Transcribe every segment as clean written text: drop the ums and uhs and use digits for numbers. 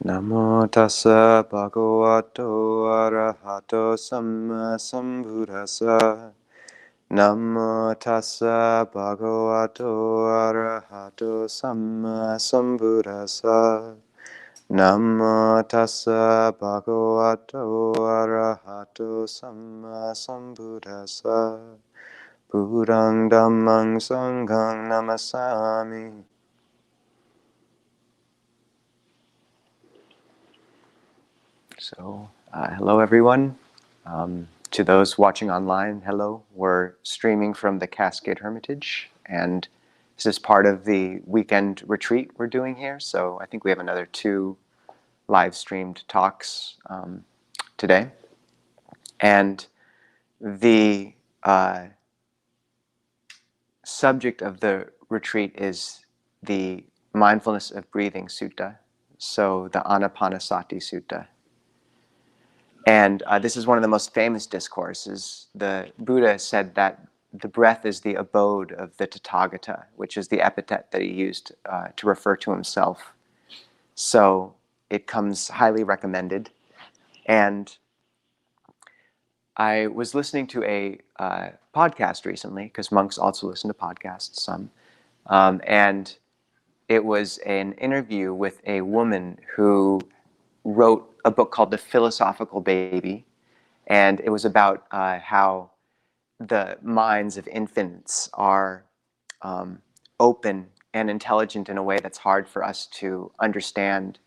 Namo tassa bhagavato arahato samma sambuddhassa. Namo tassa bhagavato arahato samma sambuddhassa. Namo tassa bhagavato arahato samma sambuddhassa. Buddhang dhammang sanghang namasami. So, hello everyone. To those watching online, hello. We're streaming from the Cascade Hermitage, and this is part of the weekend retreat we're doing here. So I think we have another 2 live-streamed talks today. And the subject of the retreat is the Mindfulness of Breathing sutta, so the Ānāpānasati sutta. And this is one of the most famous discourses. The Buddha said that the breath is the abode of the Tathagata, which is the epithet that he used to refer to himself. So it comes highly recommended. And I was listening to a podcast recently, because monks also listen to podcasts some. And it was an interview with a woman who wrote a book called The Philosophical Baby, and it was about how the minds of infants are open and intelligent in a way that's hard for us to understand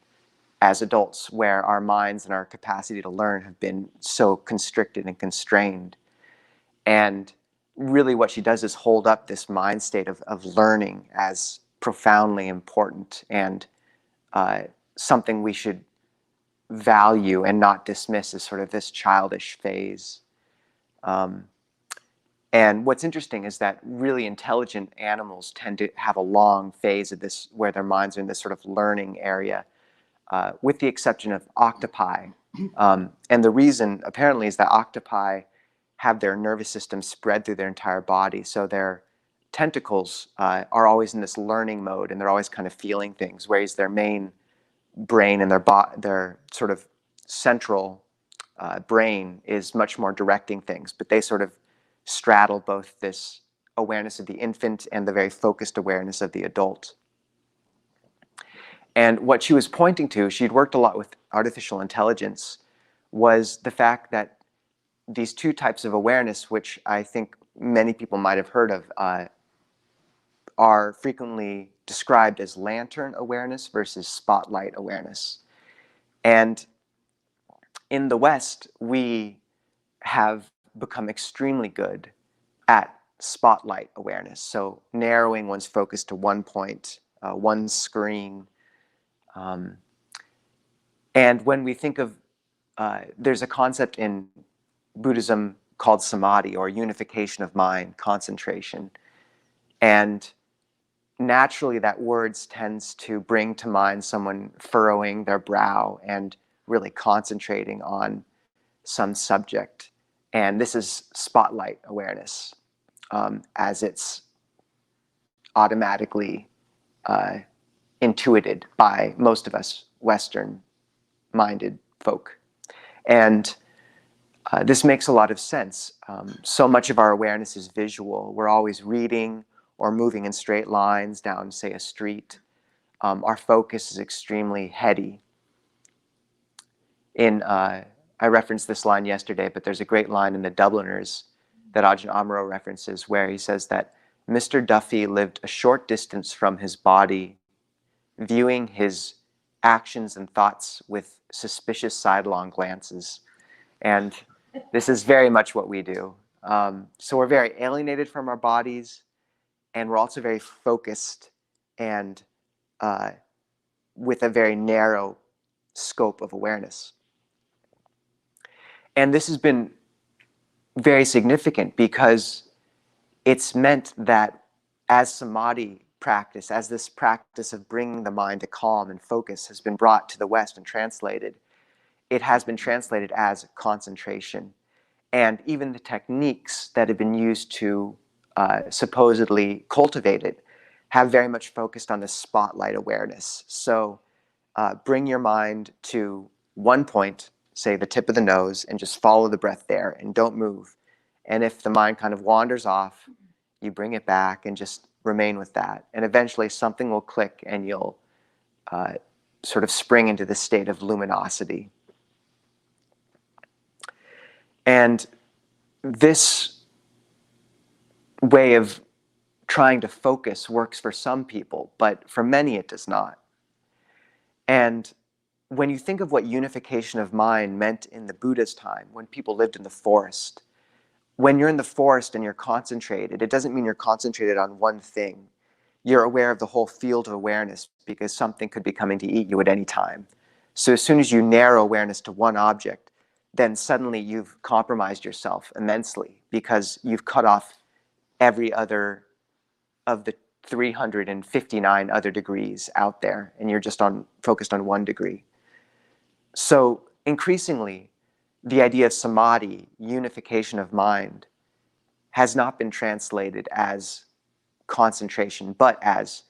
as adults, where our minds and our capacity to learn have been so constricted and constrained. And really what she does is hold up this mind state of learning as profoundly important and something we should value and not dismiss as sort of this childish phase. And what's interesting is that really intelligent animals tend to have a long phase of this, where their minds are in this sort of learning area, with the exception of octopi. And the reason apparently is that octopi have their nervous system spread through their entire body, so their tentacles are always in this learning mode, and they're always kind of feeling things, whereas their main brain and their sort of central brain is much more directing things, but they sort of straddle both this awareness of the infant and the very focused awareness of the adult. And what she was pointing to, she'd worked a lot with artificial intelligence, was the fact that these 2 types of awareness, which I think many people might have heard of, are frequently described as lantern awareness versus spotlight awareness. And in the West, we have become extremely good at spotlight awareness, so narrowing one's focus to one point, one screen. And when we think of, there's a concept in Buddhism called samadhi, or unification of mind, concentration. And naturally that words tends to bring to mind someone furrowing their brow and really concentrating on some subject. And this is spotlight awareness, as it's automatically intuited by most of us Western-minded folk. And this makes a lot of sense. So much of our awareness is visual. We're always reading or moving in straight lines down, say, a street. Our focus is extremely heady. I referenced this line yesterday, but there's a great line in the Dubliners that Ajahn Amaro references, where he says that Mr. Duffy lived a short distance from his body, viewing his actions and thoughts with suspicious sidelong glances. And this is very much what we do. So we're very alienated from our bodies, and we're also very focused and with a very narrow scope of awareness. And this has been very significant because it's meant that as samadhi practice, as this practice of bringing the mind to calm and focus has been brought to the West and translated, it has been translated as concentration. And even the techniques that have been used to supposedly cultivate it have very much focused on the spotlight awareness. So bring your mind to one point, say the tip of the nose, and just follow the breath there and don't move. And if the mind kind of wanders off, you bring it back and just remain with that. And eventually something will click and you'll sort of spring into this state of luminosity. And this way of trying to focus works for some people, but for many it does not. And when you think of what unification of mind meant in the Buddha's time, when people lived in the forest, when you're in the forest and you're concentrated, it doesn't mean you're concentrated on one thing. You're aware of the whole field of awareness because something could be coming to eat you at any time. So as soon as you narrow awareness to one object, then suddenly you've compromised yourself immensely because you've cut off every other of the 359 other degrees out there, and you're just focused on one degree. So increasingly, the idea of samadhi, unification of mind, has not been translated as concentration, but as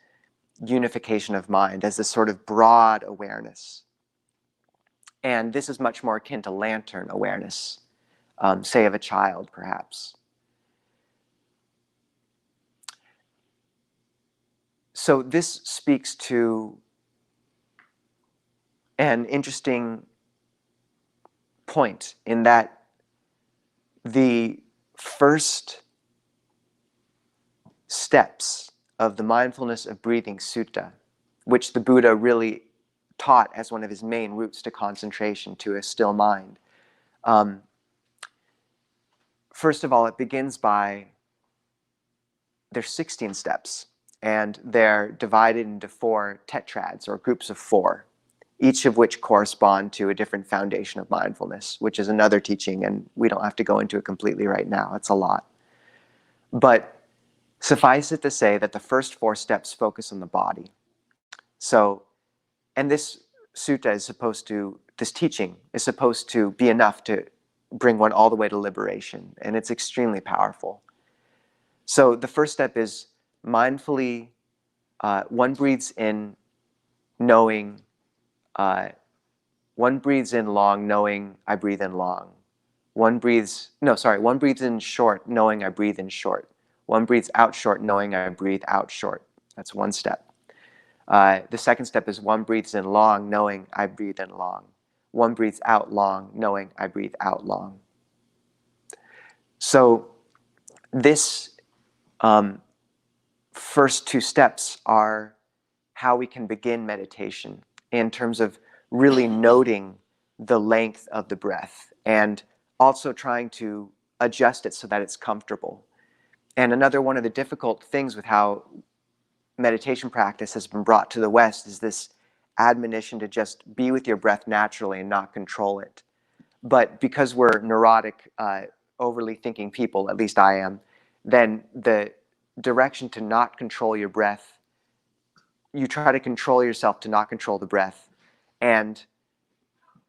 unification of mind, as this sort of broad awareness. And this is much more akin to lantern awareness, say of a child, perhaps. So this speaks to an interesting point in that the first steps of the Mindfulness of Breathing sutta, which the Buddha really taught as one of his main routes to concentration, to a still mind. First of all, it begins by, there's 16 steps, and they're divided into 4 tetrads, or groups of 4, each of which correspond to a different foundation of mindfulness, which is another teaching, and we don't have to go into it completely right now. It's a lot. But suffice it to say that the first 4 steps focus on the body. So, and this sutta is supposed to, this teaching is supposed to be enough to bring one all the way to liberation, and it's extremely powerful. So the first step is mindfully, one breathes in knowing, one breathes in long knowing I breathe in long. One breathes in short knowing I breathe in short. One breathes out short knowing I breathe out short. That's one step. The second step is one breathes in long knowing I breathe in long. One breathes out long knowing I breathe out long. So this first 2 steps are how we can begin meditation in terms of really noting the length of the breath and also trying to adjust it so that it's comfortable. And another one of the difficult things with how meditation practice has been brought to the West is this admonition to just be with your breath naturally and not control it. But because we're neurotic, overly thinking people, at least I am, then the direction to not control your breath, you try to control yourself to not control the breath. And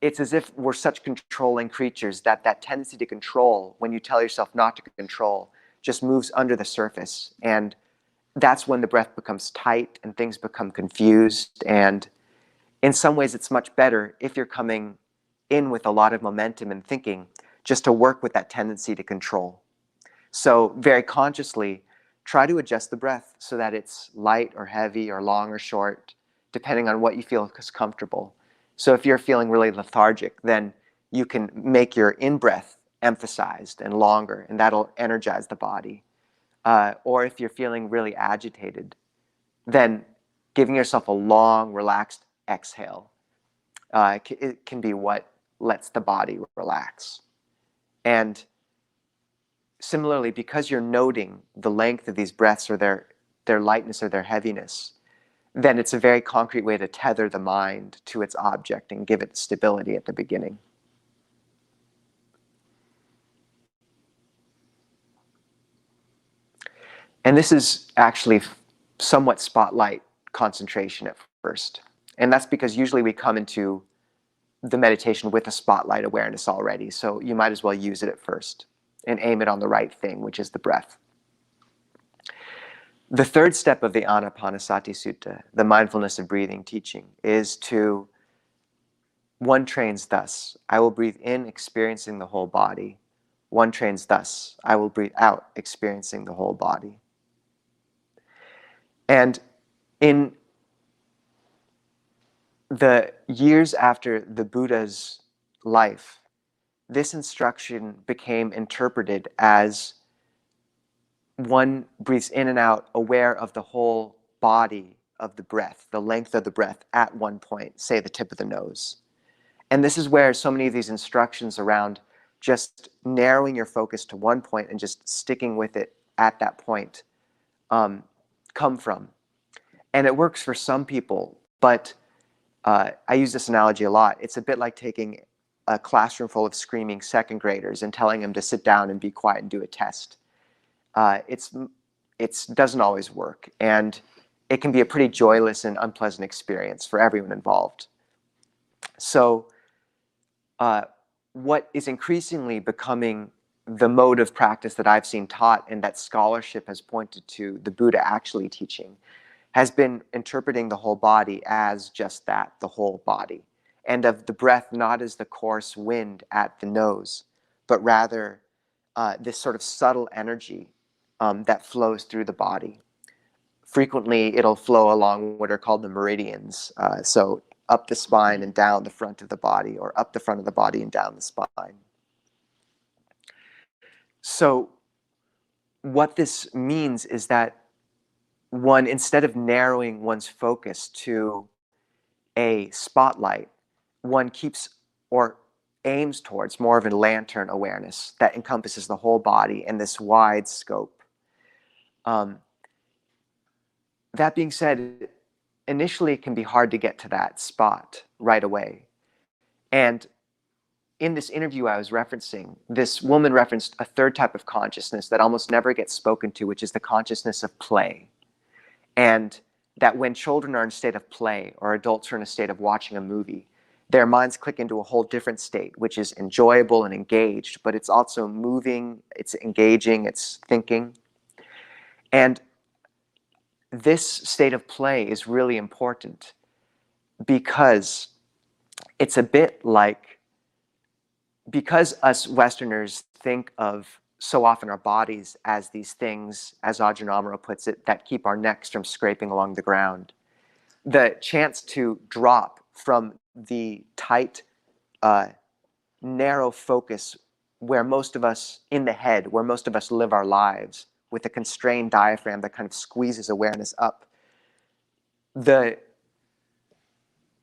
it's as if we're such controlling creatures that that tendency to control, when you tell yourself not to control, just moves under the surface. And that's when the breath becomes tight and things become confused. And in some ways, it's much better if you're coming in with a lot of momentum and thinking, just to work with that tendency to control. So very consciously, try to adjust the breath so that it's light or heavy or long or short, depending on what you feel is comfortable. So if you're feeling really lethargic, then you can make your in-breath emphasized and longer, and that'll energize the body. Or if you're feeling really agitated, then giving yourself a long, relaxed exhale, it can be what lets the body relax. And similarly, because you're noting the length of these breaths or their lightness or their heaviness, then it's a very concrete way to tether the mind to its object and give it stability at the beginning. And this is actually somewhat spotlight concentration at first. And that's because usually we come into the meditation with a spotlight awareness already. So you might as well use it at first and aim it on the right thing, which is the breath. The third step of the Ānāpānasati Sutta, the mindfulness of breathing teaching, is to, one trains thus: I will breathe in, experiencing the whole body. One trains thus: I will breathe out, experiencing the whole body. And in the years after the Buddha's life, this instruction became interpreted as one breathes in and out, aware of the whole body of the breath, the length of the breath at one point, say the tip of the nose. And this is where so many of these instructions around just narrowing your focus to one point and just sticking with it at that point come from. And it works for some people, but I use this analogy a lot. It's a bit like taking a classroom full of screaming second graders and telling them to sit down and be quiet and do a test. It doesn't always work, and it can be a pretty joyless and unpleasant experience for everyone involved. So what is increasingly becoming the mode of practice that I've seen taught and that scholarship has pointed to the Buddha actually teaching has been interpreting the whole body as just that, the whole body, and of the breath not as the coarse wind at the nose, but rather this sort of subtle energy that flows through the body. Frequently, it'll flow along what are called the meridians, so up the spine and down the front of the body, or up the front of the body and down the spine. So what this means is that one, instead of narrowing one's focus to a spotlight, one keeps or aims towards more of a lantern awareness that encompasses the whole body in this wide scope. That being said, initially it can be hard to get to that spot right away. And in this interview I was referencing, this woman referenced a third type of consciousness that almost never gets spoken to, which is the consciousness of play. And that when children are in a state of play, or adults are in a state of watching a movie, their minds click into a whole different state, which is enjoyable and engaged, but it's also moving, it's engaging, it's thinking. And this state of play is really important because it's a bit like, because us Westerners think of so often our bodies as these things, as Ajahn Amaro puts it, that keep our necks from scraping along the ground. The chance to drop from the tight, narrow focus where most of us, in the head, where most of us live our lives, with a constrained diaphragm that kind of squeezes awareness up. The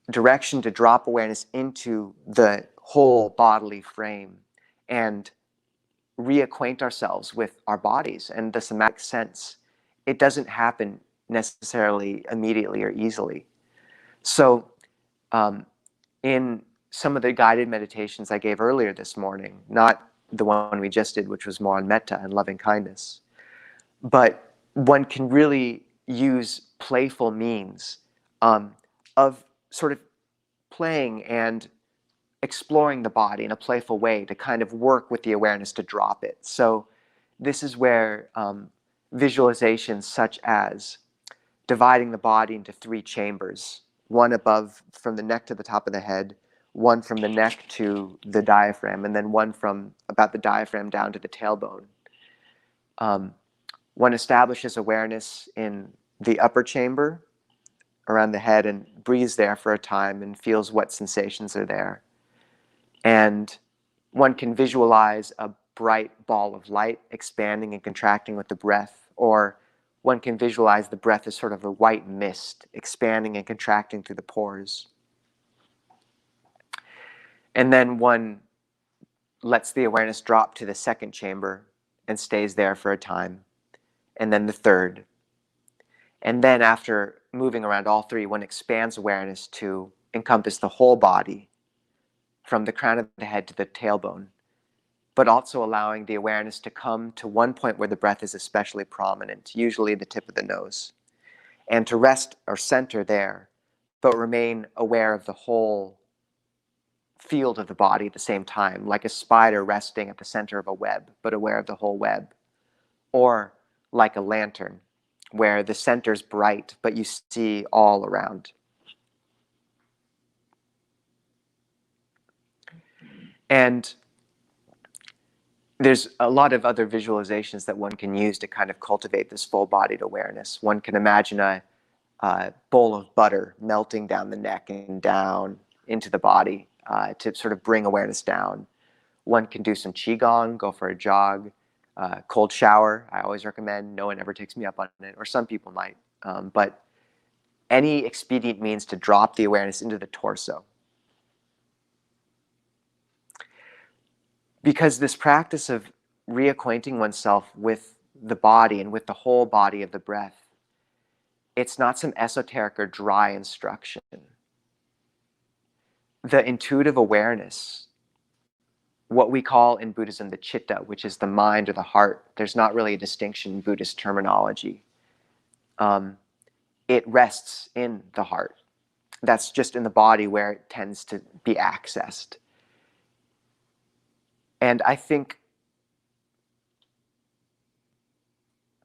direction to drop awareness into the whole bodily frame and reacquaint ourselves with our bodies and the somatic sense, it doesn't happen necessarily immediately or easily. So in some of the guided meditations I gave earlier this morning, not the one we just did, which was more on metta and loving kindness, but one can really use playful means of sort of playing and exploring the body in a playful way to kind of work with the awareness to drop it. So this is where visualizations such as dividing the body into 3 chambers, one above from the neck to the top of the head, one from the neck to the diaphragm, and then one from about the diaphragm down to the tailbone. One establishes awareness in the upper chamber around the head and breathes there for a time and feels what sensations are there. And one can visualize a bright ball of light expanding and contracting with the breath, or one can visualize the breath as sort of a white mist expanding and contracting through the pores. And then one lets the awareness drop to the second chamber and stays there for a time, and then the third. And then after moving around all 3, one expands awareness to encompass the whole body, from the crown of the head to the tailbone, but also allowing the awareness to come to one point where the breath is especially prominent, usually the tip of the nose, and to rest or center there, but remain aware of the whole field of the body at the same time, like a spider resting at the center of a web, but aware of the whole web, or like a lantern, where the center's bright, but you see all around. And there's a lot of other visualizations that one can use to kind of cultivate this full-bodied awareness. One can imagine a bowl of butter melting down the neck and down into the body to sort of bring awareness down. One can do some qigong, go for a jog, cold shower. I always recommend. No one ever takes me up on it, or some people might. But any expedient means to drop the awareness into the torso. Because this practice of reacquainting oneself with the body and with the whole body of the breath, it's not some esoteric or dry instruction. The intuitive awareness, what we call in Buddhism the citta, which is the mind or the heart, there's not really a distinction in Buddhist terminology. It rests in the heart. That's just in the body where it tends to be accessed. And I think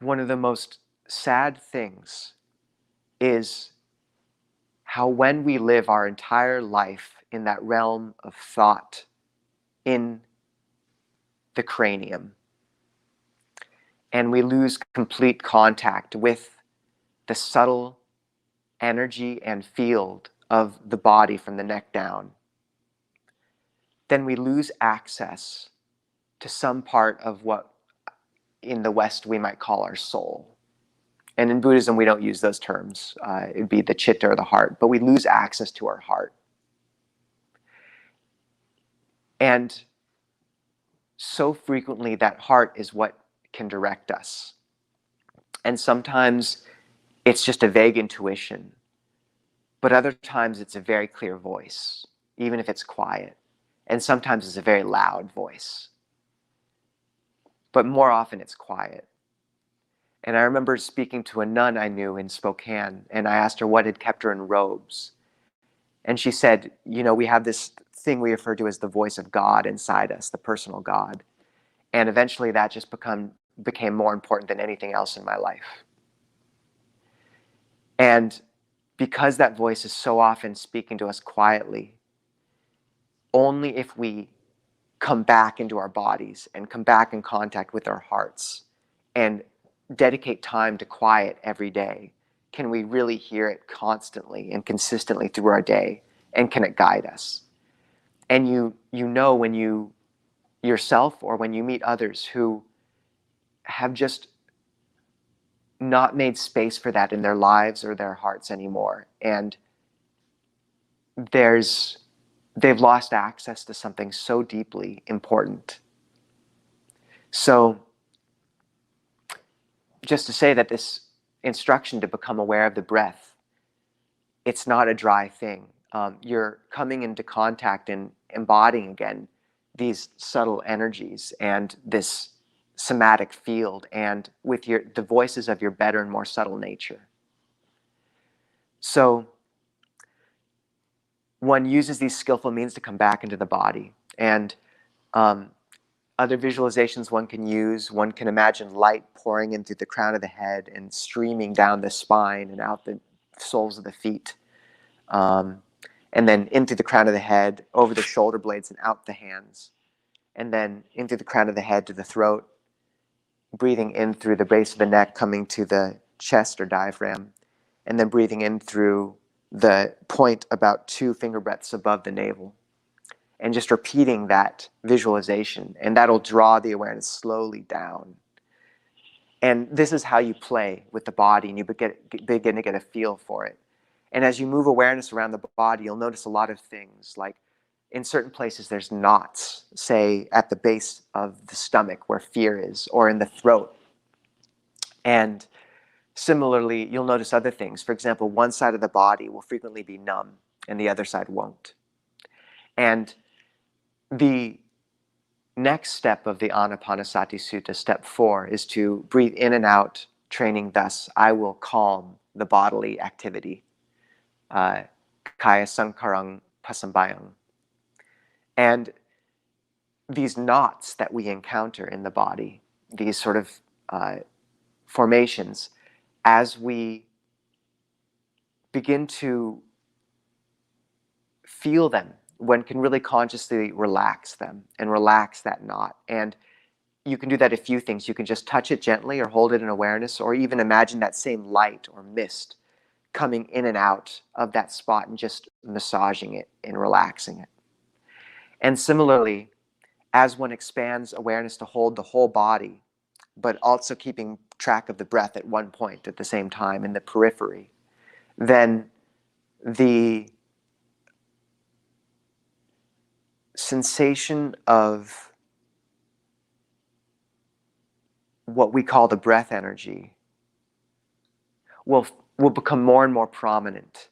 one of the most sad things is how when we live our entire life in that realm of thought, in the cranium, and we lose complete contact with the subtle energy and field of the body from the neck down, then we lose access to some part of what in the West we might call our soul. And in Buddhism, we don't use those terms. It would be the citta or the heart, but we lose access to our heart. And so frequently, that heart is what can direct us. And sometimes it's just a vague intuition, but other times it's a very clear voice, even if it's quiet. And sometimes it's a very loud voice. But more often it's quiet. And I remember speaking to a nun I knew in Spokane, and I asked her what had kept her in robes. And she said, you know, we have this thing we refer to as the voice of God inside us, the personal God. And eventually that just became more important than anything else in my life. And because that voice is so often speaking to us quietly, only if we come back into our bodies and come back in contact with our hearts and dedicate time to quiet every day can we really hear it constantly and consistently through our day, and can it guide us. And you know when you yourself or when you meet others who have just not made space for that in their lives or their hearts anymore, and they've lost access to something so deeply important. So just to say that this instruction to become aware of the breath, it's not a dry thing. You're coming into contact and embodying again these subtle energies and this somatic field, and with the voices of your better and more subtle nature. So one uses these skillful means to come back into the body. And other visualizations one can imagine light pouring in through the crown of the head and streaming down the spine and out the soles of the feet. And then in through the crown of the head, over the shoulder blades and out the hands. And then in through the crown of the head to the throat, breathing in through the base of the neck, coming to the chest or diaphragm, and then breathing in through the point about 2 finger breadths above the navel. And just repeating that visualization, and that'll draw the awareness slowly down. And this is how you play with the body, and you begin to get a feel for it. And as you move awareness around the body, you'll notice a lot of things, like in certain places there's knots, say at the base of the stomach where fear is, or in the throat. And similarly, you'll notice other things. For example, one side of the body will frequently be numb, and the other side won't. And the next step of the Ānāpānasati Sutta, step 4, is to breathe in and out, training thus, I will calm the bodily activity. Kaya sankarang pasambayang. And these knots that we encounter in the body, these sort of formations, as we begin to feel them, one can really consciously relax them and relax that knot. And you can do that a few things. You can just touch it gently or hold it in awareness, or even imagine that same light or mist coming in and out of that spot and just massaging it and relaxing it. And similarly, as one expands awareness to hold the whole body, but also keeping track of the breath at one point at the same time in the periphery, then the sensation of what we call the breath energy will become more and more prominent,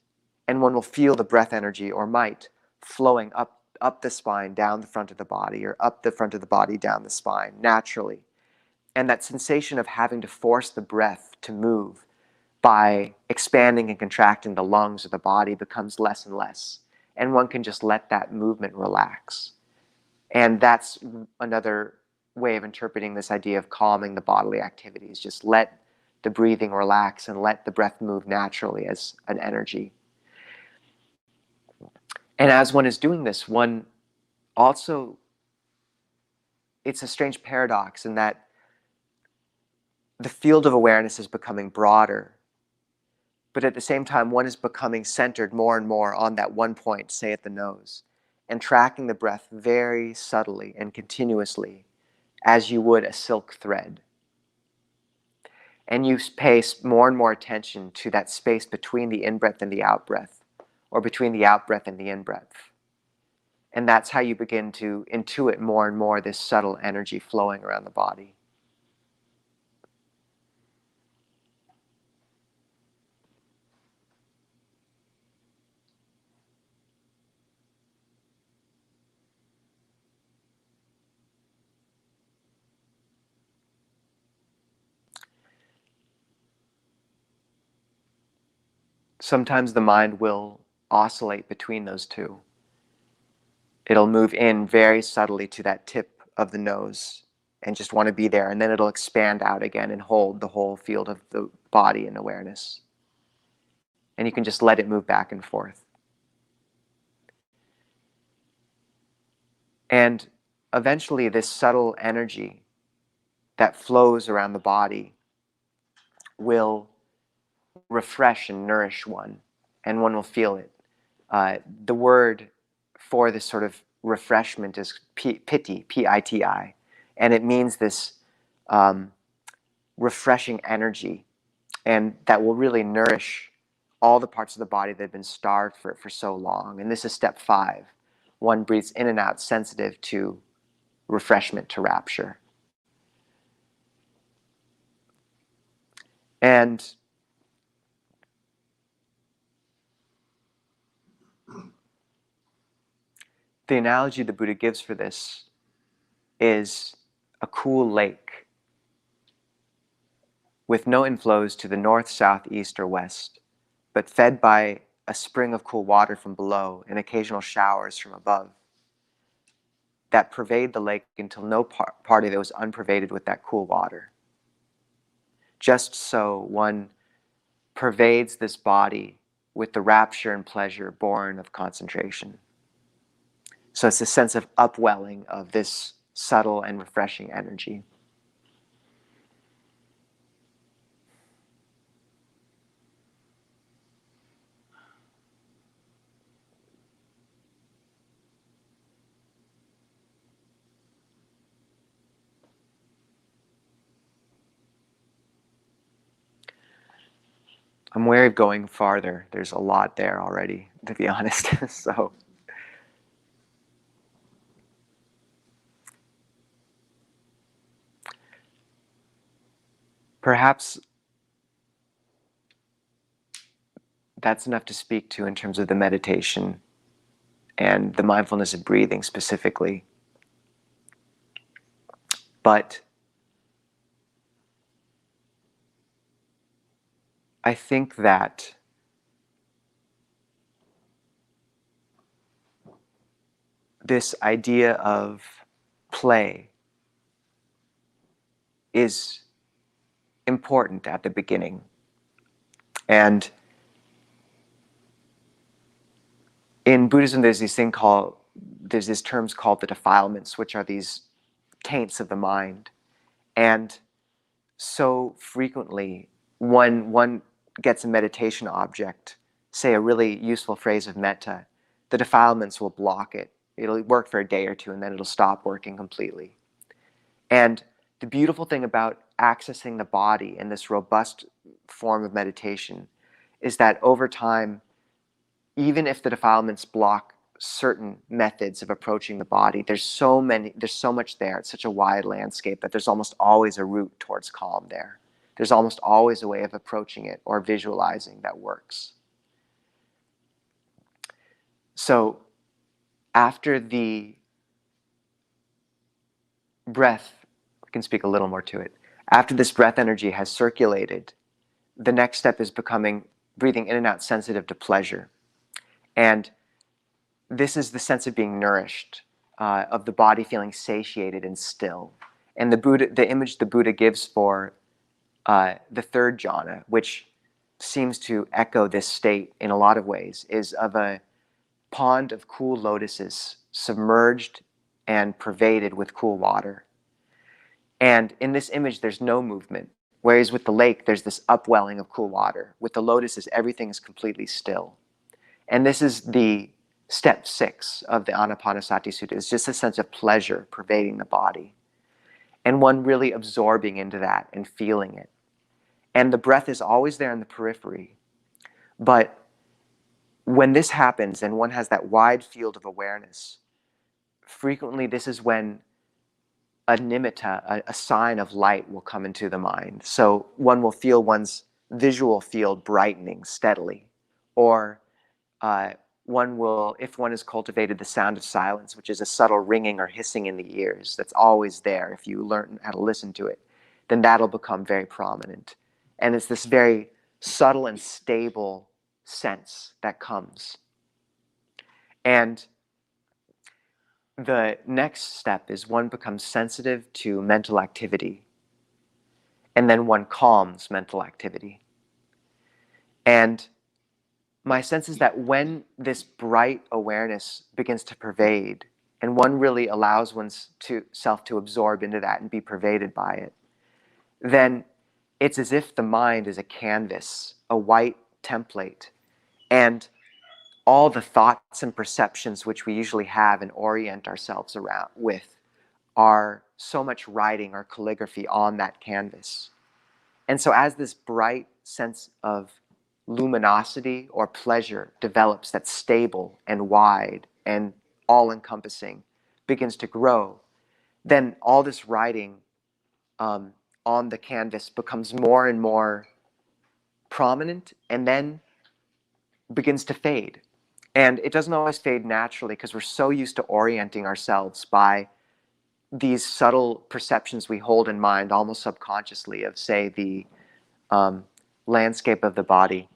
and one will feel the breath energy, or might, flowing up the spine, down the front of the body, or up the front of the body, down the spine, naturally. And that sensation of having to force the breath to move by expanding and contracting the lungs or the body becomes less and less, and one can just let that movement relax. And that's another way of interpreting this idea of calming the bodily activities. Just let the breathing relax and let the breath move naturally as an energy. And as one is doing this, one also, it's a strange paradox in that the field of awareness is becoming broader, but at the same time, one is becoming centered more and more on that one point, say at the nose, and tracking the breath very subtly and continuously as you would a silk thread. And you pay more and more attention to that space between the in-breath and the out-breath, or between the out-breath and the in-breath. And that's how you begin to intuit more and more this subtle energy flowing around the body. Sometimes the mind will oscillate between those two. It'll move in very subtly to that tip of the nose and just want to be there, and then it'll expand out again and hold the whole field of the body in awareness. And you can just let it move back and forth. And eventually this subtle energy that flows around the body will refresh and nourish one, and one will feel it. The word for this sort of refreshment is piti, P-I-T-I, and it means this refreshing energy, and that will really nourish all the parts of the body that have been starved for so long. And this is step 5. One breathes in and out, sensitive to refreshment, to rapture. And the analogy the Buddha gives for this is a cool lake with no inflows to the north, south, east, or west, but fed by a spring of cool water from below and occasional showers from above that pervade the lake until no part of it was unpervaded with that cool water. Just so one pervades this body with the rapture and pleasure born of concentration. So it's a sense of upwelling of this subtle and refreshing energy. I'm wary of going farther. There's a lot there already, to be honest. So perhaps that's enough to speak to in terms of the meditation and the mindfulness of breathing specifically. But I think that this idea of play is important at the beginning. And in Buddhism, there's these terms called the defilements, which are these taints of the mind. And so frequently, when one gets a meditation object, say a really useful phrase of metta, the defilements will block it. It'll work for a day or two, and then it'll stop working completely. And the beautiful thing about accessing the body in this robust form of meditation is that over time, even if the defilements block certain methods of approaching the body, there's so much there. It's such a wide landscape that there's almost always a route towards calm there. There's almost always a way of approaching it or visualizing that works. So after the breath, we can speak a little more to it. After this breath energy has circulated, the next step is breathing in and out sensitive to pleasure. And this is the sense of being nourished, of the body feeling satiated and still. And the image the Buddha gives for the third jhana, which seems to echo this state in a lot of ways, is of a pond of cool lotuses submerged and pervaded with cool water. And in this image, there's no movement. Whereas with the lake, there's this upwelling of cool water. With the lotuses, everything is completely still. And this is the step 6 of the Ānāpānasati sutta. It's just a sense of pleasure pervading the body. And one really absorbing into that and feeling it. And the breath is always there in the periphery. But when this happens and one has that wide field of awareness, frequently this is when a nimitta, a sign of light, will come into the mind. So one will feel one's visual field brightening steadily. Or one will, if one has cultivated the sound of silence, which is a subtle ringing or hissing in the ears that's always there, if you learn how to listen to it, then that'll become very prominent. And it's this very subtle and stable sense that comes. And the next step is one becomes sensitive to mental activity, and then one calms mental activity. And my sense is that when this bright awareness begins to pervade, and one really allows oneself to absorb into that and be pervaded by it, then it's as if the mind is a canvas, a white template, and all the thoughts and perceptions which we usually have and orient ourselves around with are so much writing or calligraphy on that canvas. And so as this bright sense of luminosity or pleasure develops, that's stable and wide and all-encompassing, begins to grow, then all this writing on the canvas becomes more and more prominent and then begins to fade. And it doesn't always fade naturally because we're so used to orienting ourselves by these subtle perceptions we hold in mind almost subconsciously of, say, the landscape of the body,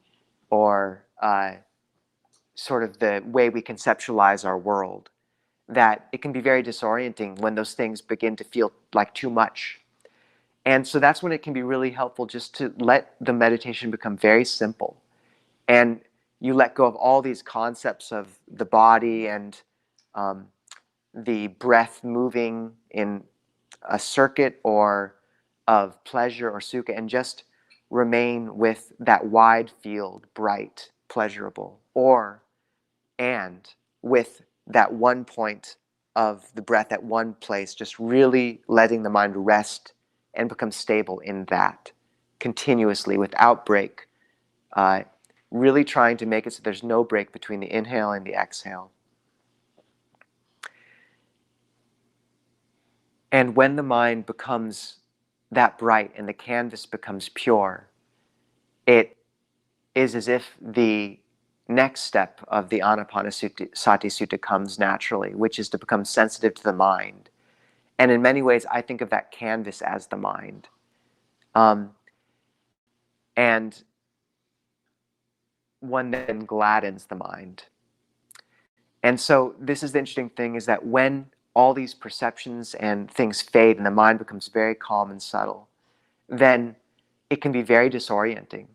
or sort of the way we conceptualize our world, that it can be very disorienting when those things begin to feel like too much. And so that's when it can be really helpful just to let the meditation become very simple. And you let go of all these concepts of the body and the breath moving in a circuit, or of pleasure or sukha, and just remain with that wide field, bright, pleasurable, and with that one point of the breath at one place, just really letting the mind rest and become stable in that continuously without break, really trying to make it so there's no break between the inhale and the exhale. And when the mind becomes that bright and the canvas becomes pure, it is as if the next step of the Ānāpānasati sutta comes naturally, which is to become sensitive to the mind. And in many ways, I think of that canvas as the mind. And one then gladdens the mind. And so this is the interesting thing, is that when all these perceptions and things fade and the mind becomes very calm and subtle, then it can be very disorienting.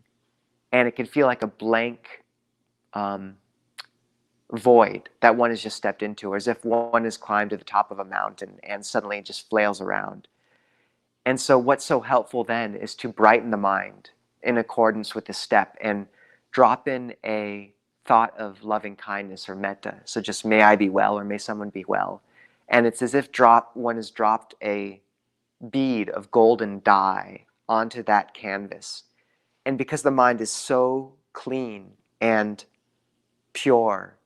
And it can feel like a blank void that one has just stepped into, or as if one has climbed to the top of a mountain and suddenly it just flails around. And so what's so helpful then is to brighten the mind in accordance with the step and drop in a thought of loving kindness or metta. So just may I be well, or may someone be well. And it's as if one has dropped a bead of golden dye onto that canvas. And because the mind is so clean and pure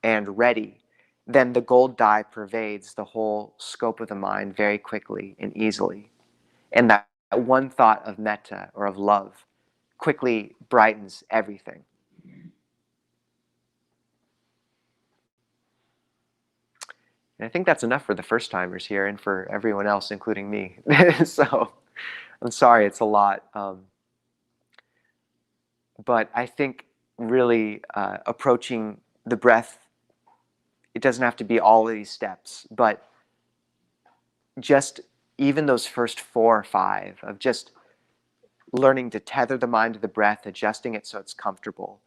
and ready, then the gold dye pervades the whole scope of the mind very quickly and easily. And that one thought of metta or of love quickly brightens everything. And I think that's enough for the first timers here and for everyone else, including me. So I'm sorry, it's a lot. But I think really approaching the breath, it doesn't have to be all of these steps, but just even those first 4 or 5 of just learning to tether the mind to the breath, adjusting it so it's comfortable,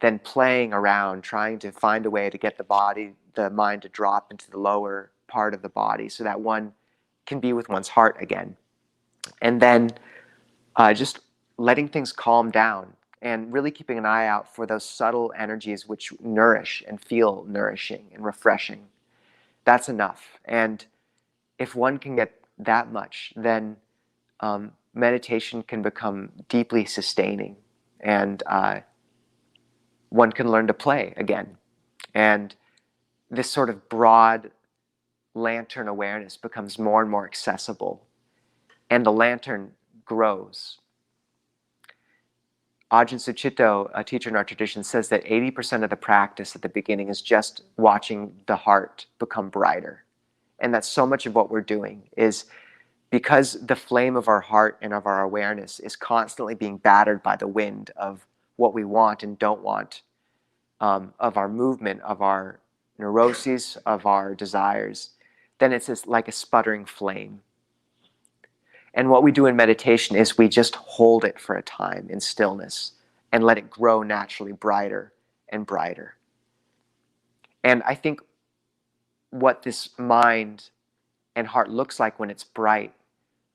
then playing around, trying to find a way to get the mind to drop into the lower part of the body so that one can be with one's heart again. And then just letting things calm down and really keeping an eye out for those subtle energies which nourish and feel nourishing and refreshing. That's enough. And if one can get that much, then meditation can become deeply sustaining, and one can learn to play again. And this sort of broad lantern awareness becomes more and more accessible, and the lantern grows. Ajahn Sucitto, a teacher in our tradition, says that 80% of the practice at the beginning is just watching the heart become brighter. And that's so much of what we're doing, is because the flame of our heart and of our awareness is constantly being battered by the wind of what we want and don't want, of our movement, of our neuroses, of our desires, then it's like a sputtering flame. And what we do in meditation is we just hold it for a time in stillness and let it grow naturally brighter and brighter. And I think what this mind and heart looks like when it's bright,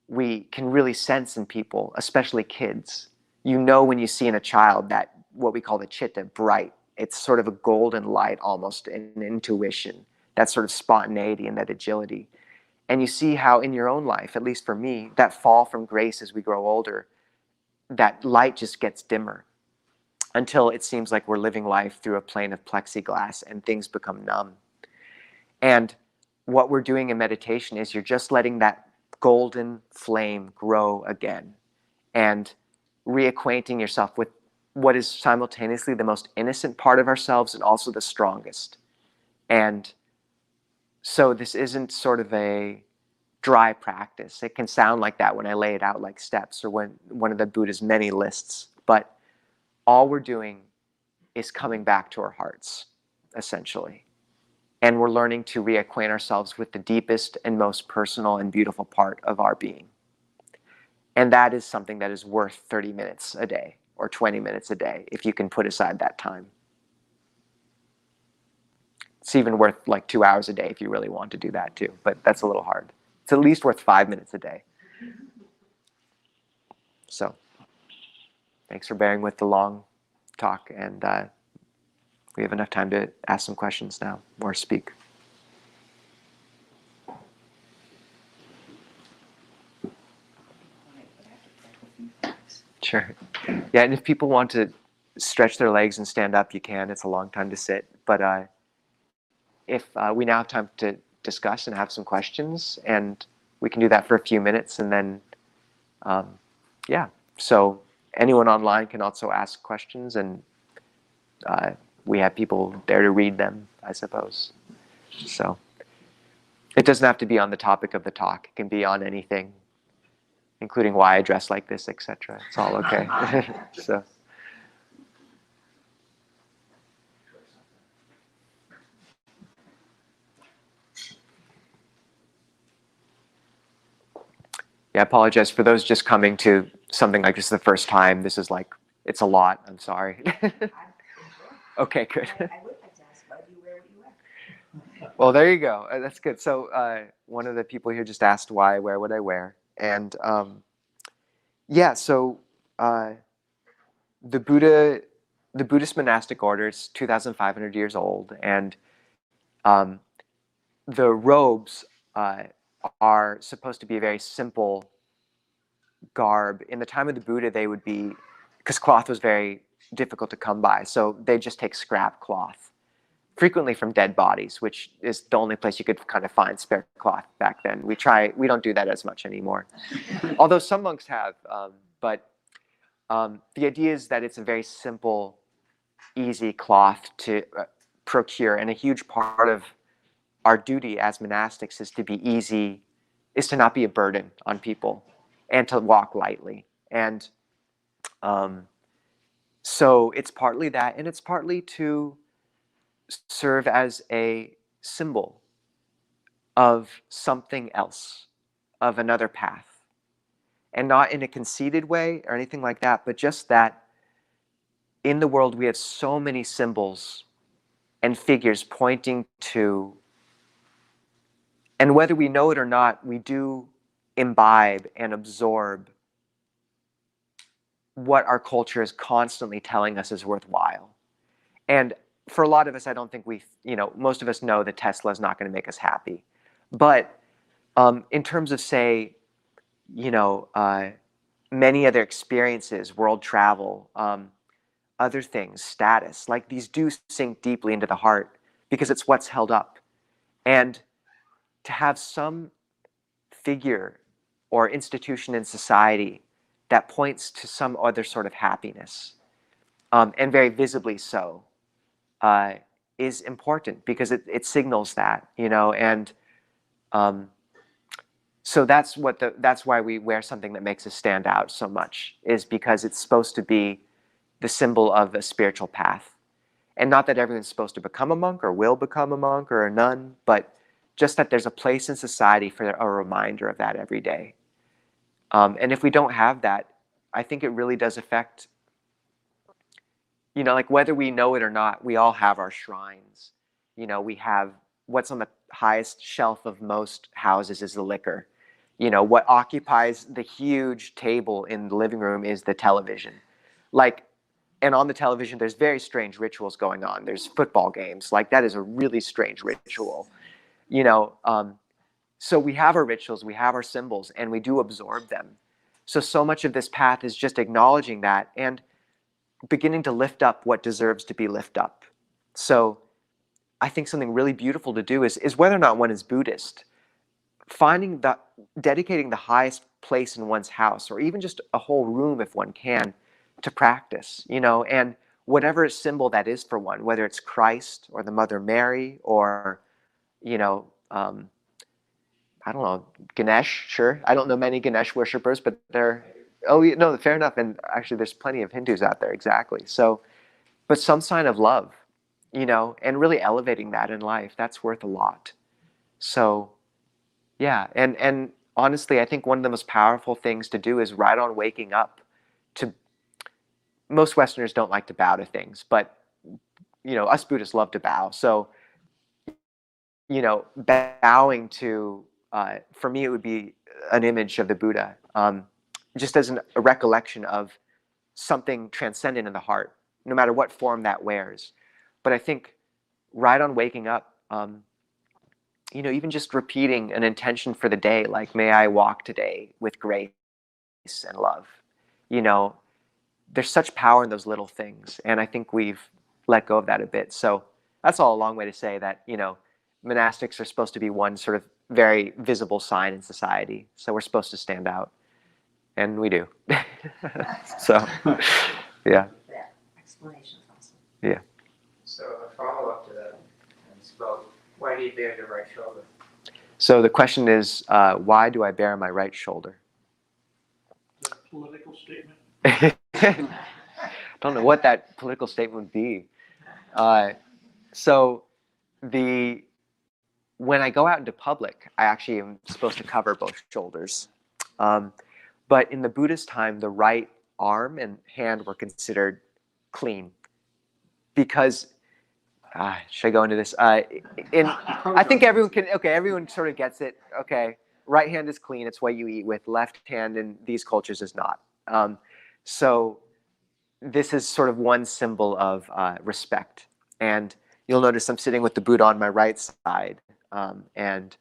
we can really sense in people, especially kids. You know when you see in a child that what we call the chitta, bright. It's sort of a golden light, almost an intuition, that sort of spontaneity and that agility. And you see how in your own life, at least for me, that fall from grace as we grow older, that light just gets dimmer until it seems like we're living life through a plane of plexiglass and things become numb. And what we're doing in meditation is you're just letting that golden flame grow again and reacquainting yourself with what is simultaneously the most innocent part of ourselves and also the strongest. And so this isn't sort of a dry practice. It can sound like that when I lay it out like steps or when one of the Buddha's many lists, but all we're doing is coming back to our hearts, essentially. And we're learning to reacquaint ourselves with the deepest and most personal and beautiful part of our being. And that is something that is worth 30 minutes a day or 20 minutes a day if you can put aside that time. It's even worth like 2 hours a day if you really want to do that too, but that's a little hard. It's at least worth 5 minutes a day. So, thanks for bearing with the long talk, and we have enough time to ask some questions now or speak. Sure. Yeah, and if people want to stretch their legs and stand up, you can. It's a long time to sit. But if we now have time to discuss and have some questions, and we can do that for a few minutes, and then, yeah. So anyone online can also ask questions, and we have people there to read them, I suppose. So it doesn't have to be on the topic of the talk. It can be on anything, including why I dress like this, etc. It's all okay. So. Yeah, I apologize for those just coming to something like this the first time. This is like It's a lot. I'm sorry. Okay, good. I would like to ask, why do you wear what you wear? Well, there you go. That's good. So one of the people here just asked why I wear what I wear. And yeah, so the Buddha, the Buddhist monastic order is 2,500 years old. And um, the robes are supposed to be a very simple garb. In the time of the Buddha, they would be, because cloth was very difficult to come by, so they just take scrap cloth, frequently from dead bodies, which is the only place you could kind of find spare cloth back then. We don't do that as much anymore, although some monks have. But the idea is that it's a very simple, easy cloth to procure, and a huge part of our duty as monastics is to be easy, is to not be a burden on people, and to walk lightly. And so it's partly that, and it's partly to serve as a symbol of something else, of another path. And not in a conceited way or anything like that, but just that in the world we have so many symbols and figures pointing to, and whether we know it or not, we do imbibe and absorb what our culture is constantly telling us is worthwhile. And for a lot of us, I don't think most of us know that Tesla is not going to make us happy. But in terms of, say, many other experiences, world travel, other things, status, like these do sink deeply into the heart because it's what's held up. And to have some figure or institution in society that points to some other sort of happiness, and very visibly so, is important because it signals that, and so that's why we wear something that makes us stand out so much, is because it's supposed to be the symbol of a spiritual path. And not that everyone's supposed to become a monk or will become a monk or a nun, but just that there's a place in society for a reminder of that every day. And if we don't have that, I think it really does affect, like whether we know it or not, we all have our shrines. We have what's on the highest shelf of most houses is the liquor. What occupies the huge table in the living room is the television. And on the television, there's very strange rituals going on. There's football games. That is a really strange ritual. So we have our rituals, we have our symbols, and we do absorb them. So much of this path is just acknowledging that and beginning to lift up what deserves to be lifted up. So I think something really beautiful to do is whether or not one is Buddhist, dedicating the highest place in one's house, or even just a whole room if one can, to practice, and whatever symbol that is for one, whether it's Christ or the Mother Mary or, I don't know, Ganesh, sure. I don't know many Ganesh worshippers, but fair enough. And actually there's plenty of Hindus out there, exactly. So, but some sign of love, and really elevating that in life, that's worth a lot. So, yeah. And honestly, I think one of the most powerful things to do is right on waking up most Westerners don't like to bow to things, but, us Buddhists love to bow. So, bowing to, for me, it would be an image of the Buddha, just as a recollection of something transcendent in the heart, no matter what form that wears. But I think right on waking up, even just repeating an intention for the day, like, may I walk today with grace and love. There's such power in those little things, and I think we've let go of that a bit. So that's all a long way to say that, monastics are supposed to be one sort of very visible sign in society. So we're supposed to stand out, and we do. So, yeah. That explanation is awesome. Yeah. So a follow-up to that is about why do you bare your right shoulder? So the question is, why do I bare my right shoulder? Is that a political statement? I don't know what that political statement would be. So when I go out into public, I actually am supposed to cover both shoulders. But in the Buddhist time, the right arm and hand were considered clean because should I go into this? I think everyone can. Okay, everyone sort of gets it. Okay, right hand is clean; it's what you eat with. Left hand in these cultures is not. So this is sort of one symbol of respect. And you'll notice I'm sitting with the Buddha on my right side. And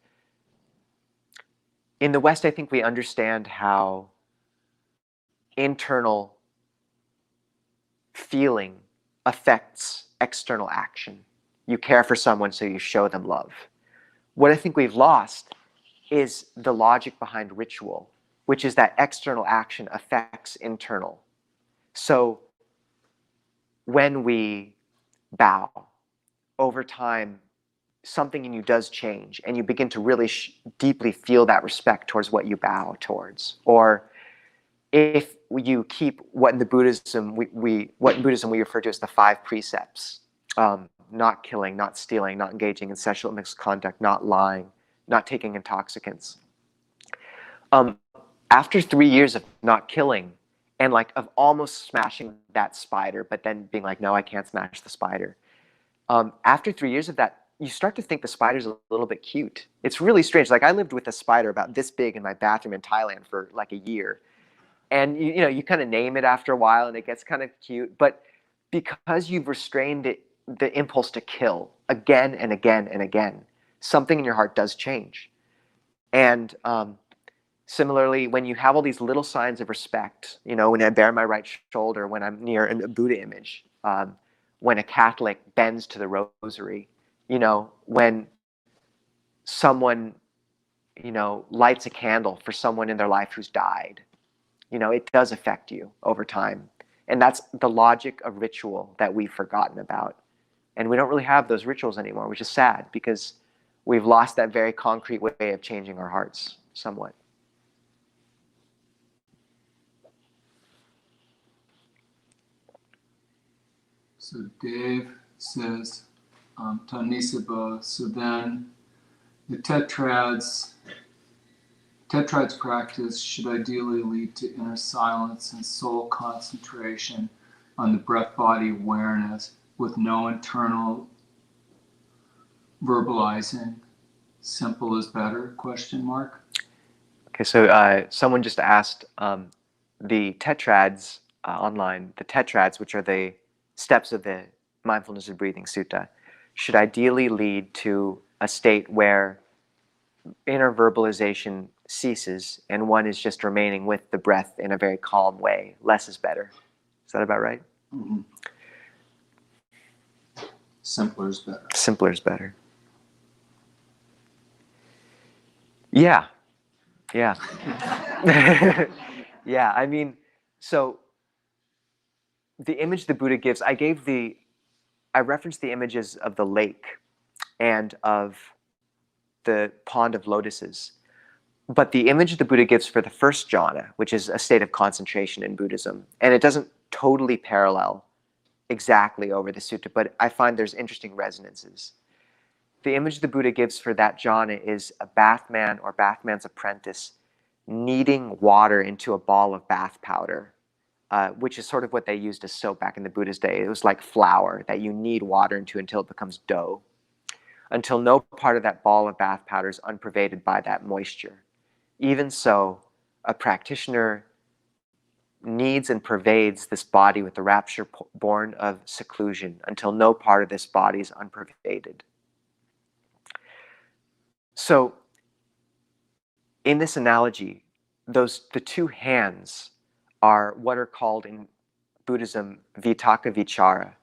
in the West, I think we understand how internal feeling affects external action. You care for someone, so you show them love. What I think we've lost is the logic behind ritual, which is that external action affects internal. So when we bow, over time, something in you does change, and you begin to really deeply feel that respect towards what you bow towards. Or if you keep what in Buddhism we refer to as the 5 precepts: not killing, not stealing, not engaging in sexual misconduct, not lying, not taking intoxicants. After 3 years of not killing, and like of almost smashing that spider, but then being like, no, I can't smash the spider. After 3 years of that, you start to think the spider's a little bit cute. It's really strange. Like I lived with a spider about this big in my bathroom in Thailand for like a year. And you kind of name it after a while and it gets kind of cute. But because you've restrained it, the impulse to kill again and again and again, something in your heart does change. And similarly, when you have all these little signs of respect, when I bare my right shoulder, when I'm near a Buddha image, when a Catholic bends to the rosary, when someone, lights a candle for someone in their life who's died, it does affect you over time. And that's the logic of ritual that we've forgotten about. And we don't really have those rituals anymore, which is sad because we've lost that very concrete way of changing our hearts somewhat. So Dave says, to Nisabho, so then the tetrads practice should ideally lead to inner silence and soul concentration on the breath-body awareness with no internal verbalizing. Simple is better, ? Okay, so someone just asked the tetrads online, the tetrads, which are the steps of the Mindfulness of Breathing Sutta, should ideally lead to a state where inner verbalization ceases and one is just remaining with the breath in a very calm way. Less is better. Is that about right? Mm-hmm. Simpler is better. Simpler is better. Yeah. Yeah. Yeah, I mean, so the image the Buddha gives, I referenced the images of the lake and of the pond of lotuses. But the image the Buddha gives for the first jhana, which is a state of concentration in Buddhism, and it doesn't totally parallel exactly over the sutta, but I find there's interesting resonances. The image the Buddha gives for that jhana is a bathman or bathman's apprentice kneading water into a ball of bath powder, which is sort of what they used as soap back in the Buddha's day. It was like flour that you knead water into until it becomes dough, until no part of that ball of bath powder is unpervaded by that moisture. Even so, a practitioner kneads and pervades this body with the rapture born of seclusion until no part of this body is unpervaded. So, in this analogy, the two hands are what are called in Buddhism vitakka vichara,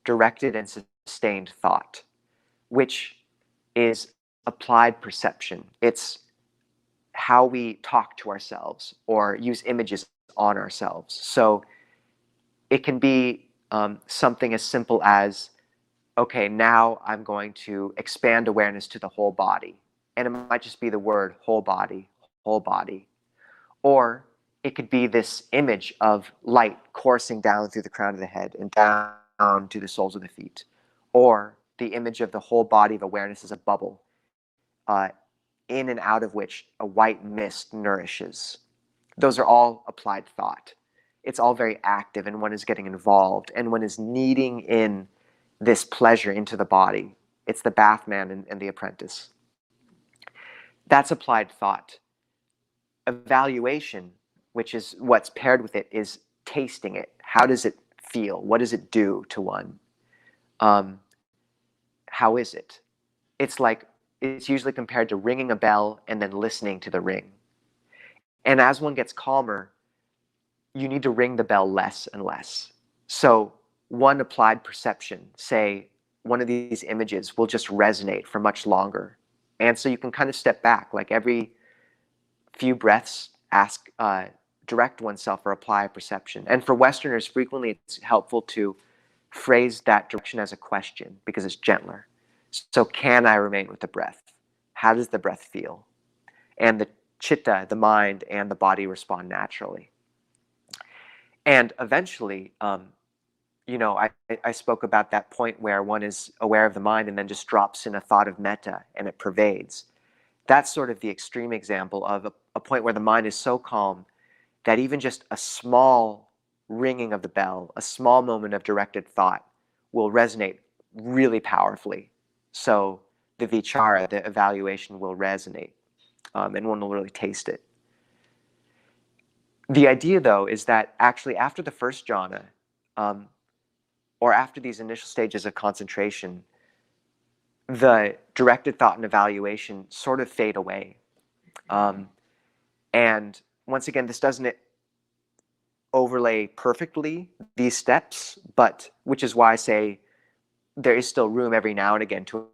directed and sustained thought, which is applied perception. It's how we talk to ourselves or use images on ourselves. So it can be something as simple as, okay, now I'm going to expand awareness to the whole body. And it might just be the word whole body, whole body. Or it could be this image of light coursing down through the crown of the head and down to the soles of the feet. Or the image of the whole body of awareness as a bubble, in and out of which a white mist nourishes. Those are all applied thought. it's all very active and one is getting involved and one is kneading in this pleasure into the body. It's the bathman and the apprentice. That's applied thought. Evaluation, which is what's paired with it, is tasting it. How does it feel? What does it do to one? How is it? It's usually compared to ringing a bell and then listening to the ring. And as one gets calmer, you need to ring the bell less and less. So one applied perception, say one of these images, will just resonate for much longer. And so you can kind of step back, like every few breaths, direct oneself or apply a perception. And for Westerners, frequently it's helpful to phrase that direction as a question because it's gentler. So can I remain with the breath? How does the breath feel? And the chitta, the mind, and the body respond naturally. And eventually, I spoke about that point where one is aware of the mind and then just drops in a thought of metta and it pervades. That's sort of the extreme example of a point where the mind is so calm that even just a small ringing of the bell, a small moment of directed thought will resonate really powerfully. So the vichara, the evaluation, will resonate, and one will really taste it. The idea, though, is that actually after the first jhana, or after these initial stages of concentration, the directed thought and evaluation sort of fade away. And once again, this doesn't overlay perfectly these steps, but which is why I say there is still room every now and again to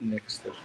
next Thursday.